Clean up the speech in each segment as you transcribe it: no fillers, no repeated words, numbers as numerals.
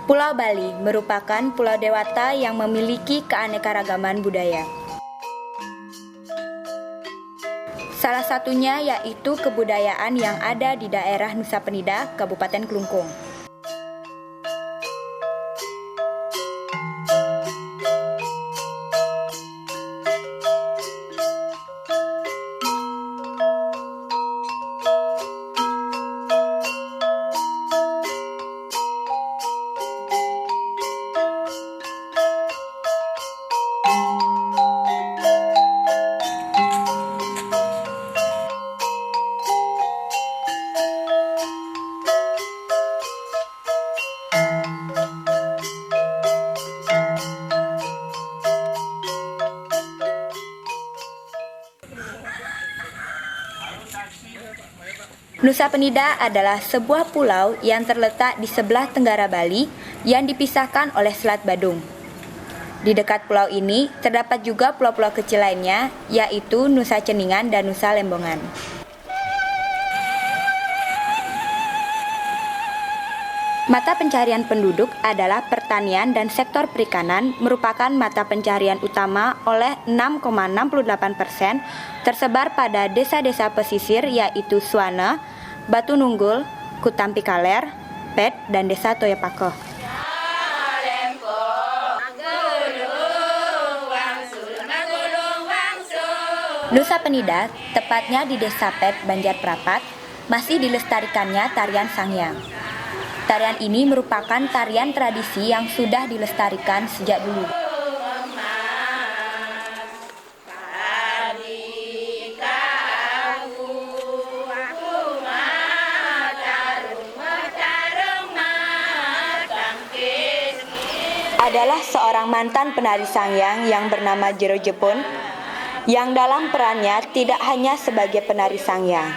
Pulau Bali merupakan pulau dewata yang memiliki keanekaragaman budaya. Salah satunya yaitu kebudayaan yang ada di daerah Nusa Penida, Kabupaten Klungkung. Nusa Penida adalah sebuah pulau yang terletak di sebelah tenggara Bali yang dipisahkan oleh Selat Badung. Di dekat pulau ini terdapat juga pulau-pulau kecil lainnya, yaitu Nusa Ceningan dan Nusa Lembongan. Mata pencarian penduduk adalah pertanian dan sektor perikanan merupakan mata pencarian utama oleh 6,68%, tersebar pada desa-desa pesisir yaitu Suana, Batu Nunggul, Kutampi Kaler, Pet, dan Desa Toyopakoh. Nusa Penida, tepatnya di Desa Pet, Banjar Prapat, masih dilestarikannya tarian Sangyang. Tarian ini merupakan tarian tradisi yang sudah dilestarikan sejak dulu. Adalah seorang mantan penari Sangyang yang bernama Jero Jepun, yang dalam perannya tidak hanya sebagai penari Sangyang.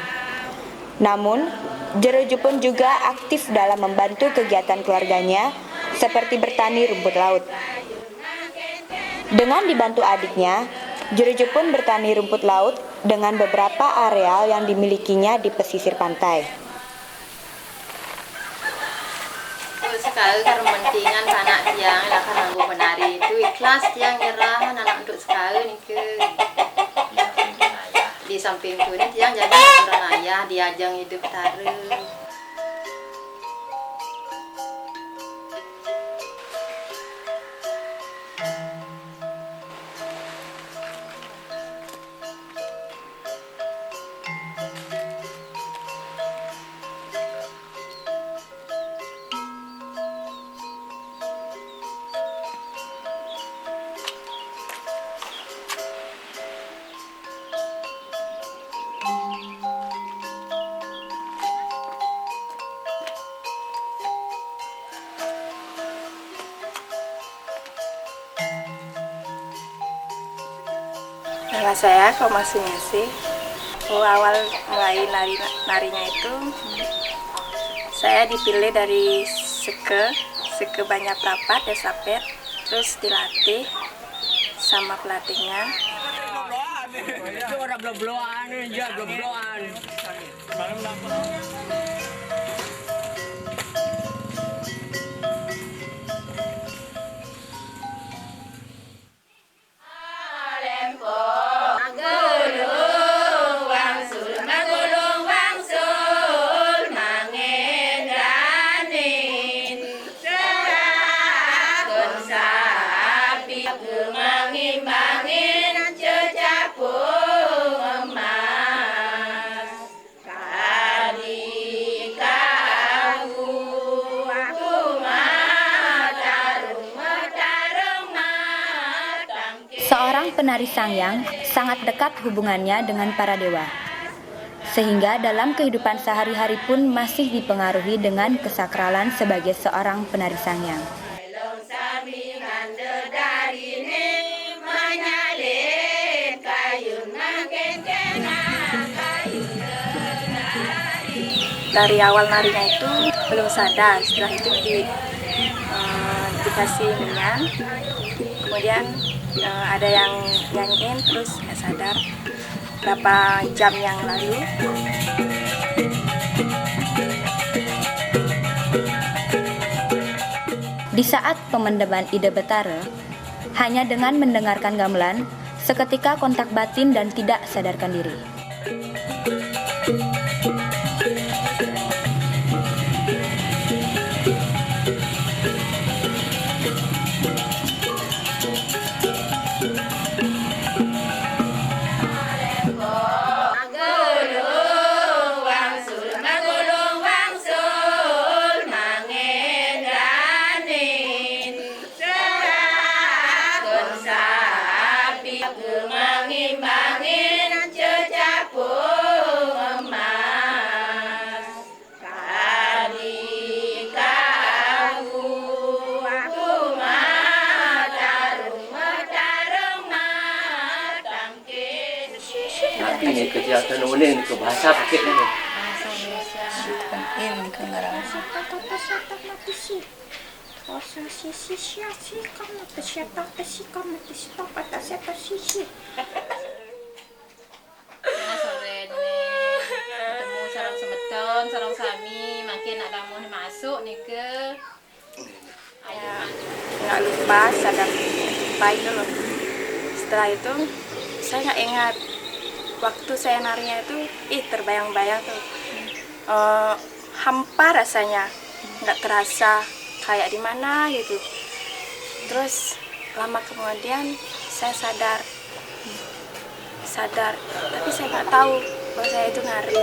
Namun, Jero Jepun juga aktif dalam membantu kegiatan keluarganya, seperti bertani rumput laut. Dengan dibantu adiknya, Jero Jepun bertani rumput laut dengan beberapa areal yang dimilikinya di pesisir pantai. Sekali karena mentingan anak tiang lah karena gue menari itu ikhlas tiang nyerah anak untuk sekali nih ke di samping itu nih tiang jadi orang ayah diajang hidup taruh. Nama saya Komasunyasi. Awal mulai narinya itu saya dipilih dari Seke Banyak Prapat, Desa Pet, terus dilatih sama pelatihnya. Itu orang belum-beloan aja, belum-beloan. Seorang penari Sangyang sangat dekat hubungannya dengan para dewa, sehingga dalam kehidupan sehari-hari pun masih dipengaruhi dengan kesakralan sebagai seorang penari Sangyang. Dari awal narinya itu belum sadar, setelah itu dikasih minyak, kemudian ada yang nyanyiin, terus nggak sadar berapa jam yang lalu. Di saat pemandaman ide Betara, hanya dengan mendengarkan gamelan, seketika kontak batin dan tidak sadarkan diri. Tapi ini kegiatan uling ke bahasa pakai ni. Bahasa Indonesia. Nah, sore ni ketemu sarang semeton, sarang sami, makin nak kamu ni masuk ni ke. Ayo Nggak lupa, sadar baik dulu. Setelah itu saya nggak ingat waktu saya narinya itu, terbayang-bayang tuh. Hampa rasanya, nggak terasa kayak di mana gitu. Terus lama kemudian saya sadar, tapi saya nggak tahu bahwa saya itu nari.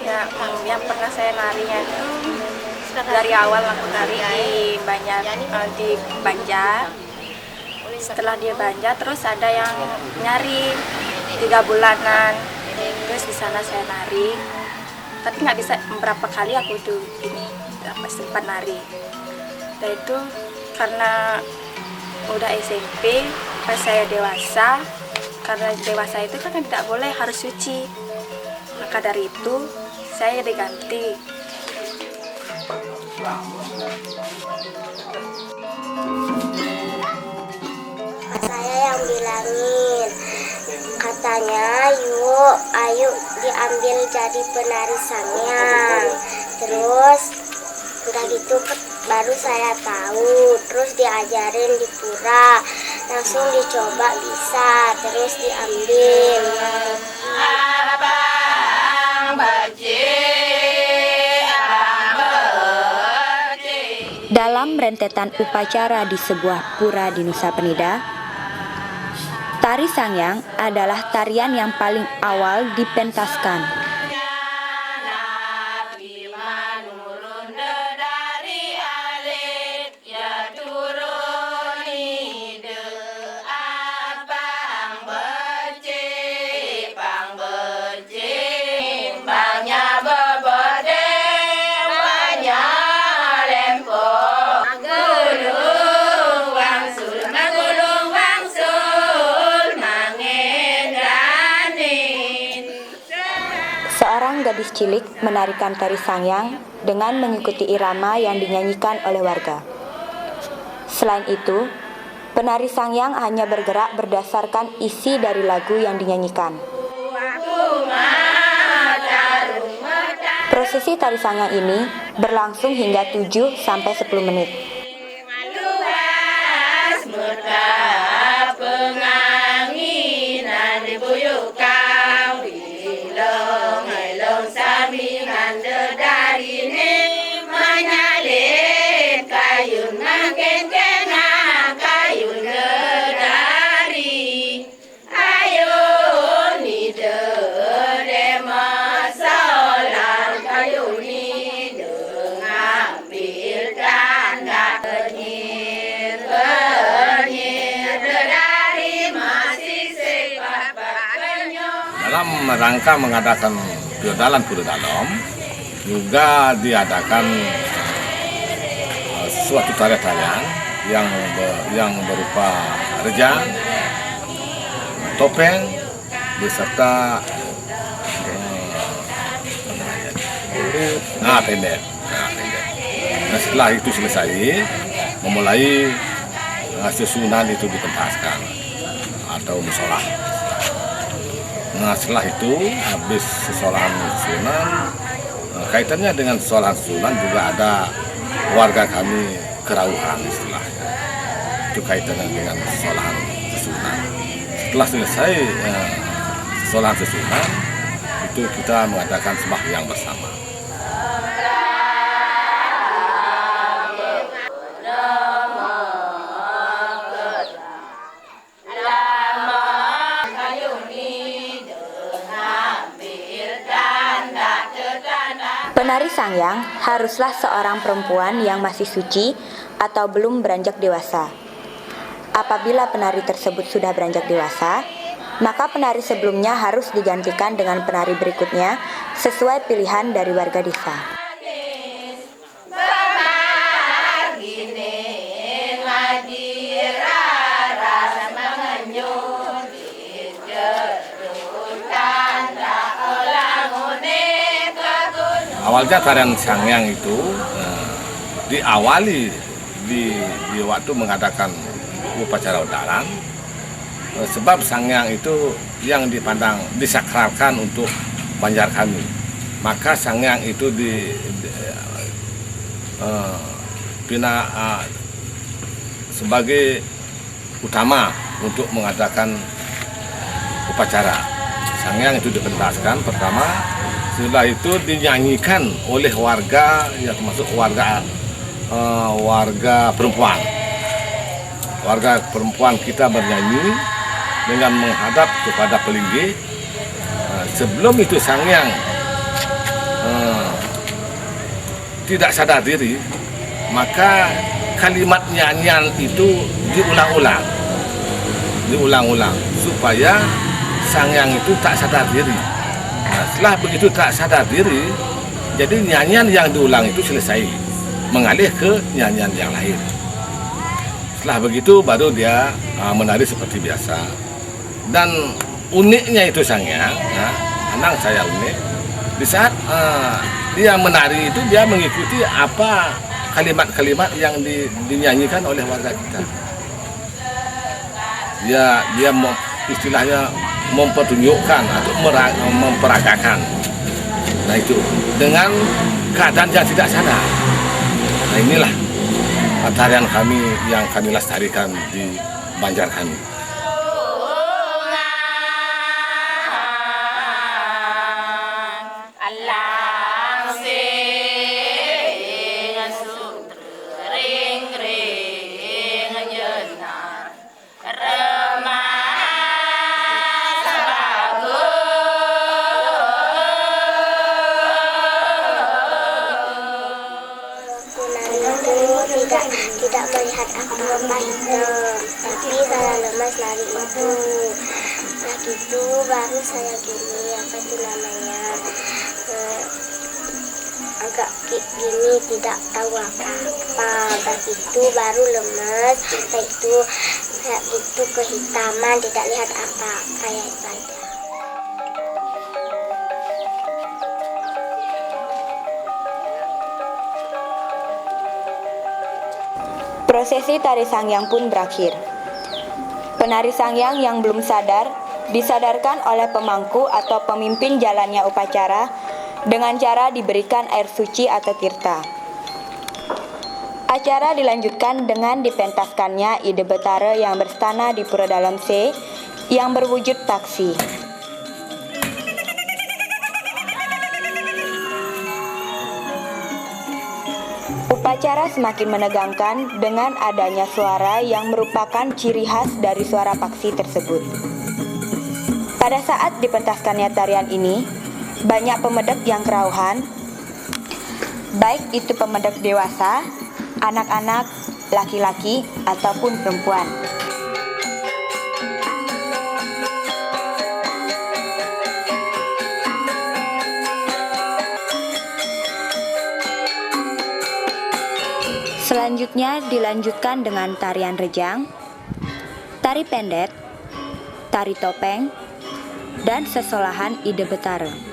Ya, yang pernah saya narinya itu dari awal aku nari di Banjar. Setelah dia Banjar, terus ada yang nyari 3 bulanan. Terus di sana saya nari, tapi nggak bisa beberapa kali aku tuh sempat nari. Dan itu karena udah SMP, pas saya dewasa, karena dewasa itu kan tidak boleh harus suci. Maka dari itu saya diganti. Saya yang bilangin, katanya ayo diambil jadi penari sangyang. Terus udah gitu baru saya tahu, terus diajarin di pura, langsung dicoba bisa, terus diambil. Dalam rentetan upacara di sebuah pura di Nusa Penida, tari sangyang adalah tarian yang paling awal dipentaskan. Seorang gadis cilik menarikan tari sangyang dengan mengikuti irama yang dinyanyikan oleh warga. Selain itu, penari sangyang hanya bergerak berdasarkan isi dari lagu yang dinyanyikan. Prosesi tari sangyang ini berlangsung hingga 7-10 menit. Penganginan dibuyuk kau bila dalam rangka mengadakan Purdalan juga diadakan suatu tarian-tarian yang berupa rejang, topeng, beserta pendek. Nah, setelah itu selesai, memulai susunan itu dipentaskan atau musola. Nah, setelah itu habis sesolahan susunan, kaitannya dengan sesolahan susunan juga ada warga kami kerauhan istilahnya. Itu kaitannya dengan sesolahan susunan. Setelah selesai sesolahan susunan, itu kita mengadakan sembahyang bersama. Penari Sangyang haruslah seorang perempuan yang masih suci atau belum beranjak dewasa. Apabila penari tersebut sudah beranjak dewasa, maka penari sebelumnya harus digantikan dengan penari berikutnya sesuai pilihan dari warga desa. Awalnya tarian Sangyang itu diawali di waktu mengadakan upacara udaran, sebab Sangyang itu yang dipandang disakralkan untuk Banjar kami. Maka Sangyang itu sebagai utama untuk mengadakan upacara. Sangyang itu dipentaskan pertama. Setelah itu dinyanyikan oleh warga, yang termasuk warga perempuan. Warga perempuan kita bernyanyi dengan menghadap kepada pelinggih. Sebelum itu Sangyang tidak sadar diri, maka kalimat nyanyian itu diulang-ulang supaya Sangyang itu tak sadar diri. Nah, setelah begitu tak sadar diri, jadi nyanyian yang diulang itu selesai, mengalih ke nyanyian yang lain. Setelah begitu baru dia menari seperti biasa. Dan uniknya itu Sangyang, anak saya unik, di saat dia menari itu dia mengikuti apa kalimat-kalimat yang dinyanyikan oleh warga kita. Dia istilahnya mempertunjukkan atau memperagakan. Nah itu dengan keadaan yang tidak sadar. Nah inilah tarian kami yang kami lestarikan di Banjar kami. Tidak melihat apa-apa itu, tapi saya lemas lari itu. Nah gitu baru saya gini, apa itu namanya, agak gini tidak tahu apa-apa. Nah itu baru lemas, nah itu kayak gitu kehitaman, tidak lihat apa-apa ya ibadah. Prosesi tari Sangyang pun berakhir. Penari Sangyang yang belum sadar disadarkan oleh pemangku atau pemimpin jalannya upacara dengan cara diberikan air suci atau tirta. Acara dilanjutkan dengan dipentaskannya ide betara yang berstana di Pura Dalam C yang berwujud taksi. Upacara semakin menegangkan dengan adanya suara yang merupakan ciri khas dari suara paksi tersebut. Pada saat dipentaskannya tarian ini, banyak pemedek yang kerauhan, baik itu pemedek dewasa, anak-anak, laki-laki, ataupun perempuan. Selanjutnya dilanjutkan dengan tarian rejang, tari pendet, tari topeng, dan sesolahan ide betara.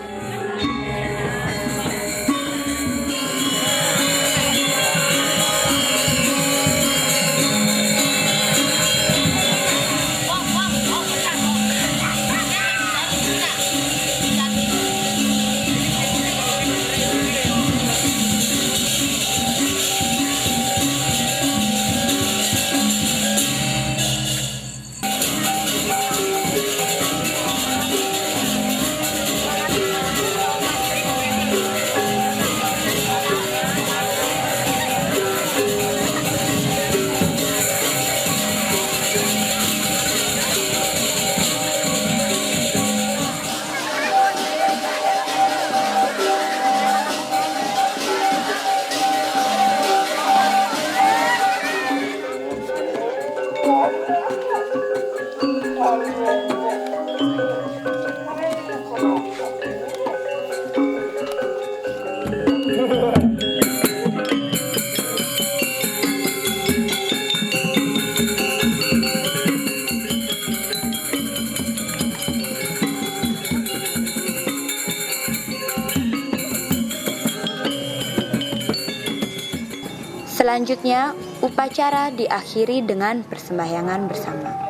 Selanjutnya, upacara diakhiri dengan persembahyangan bersama.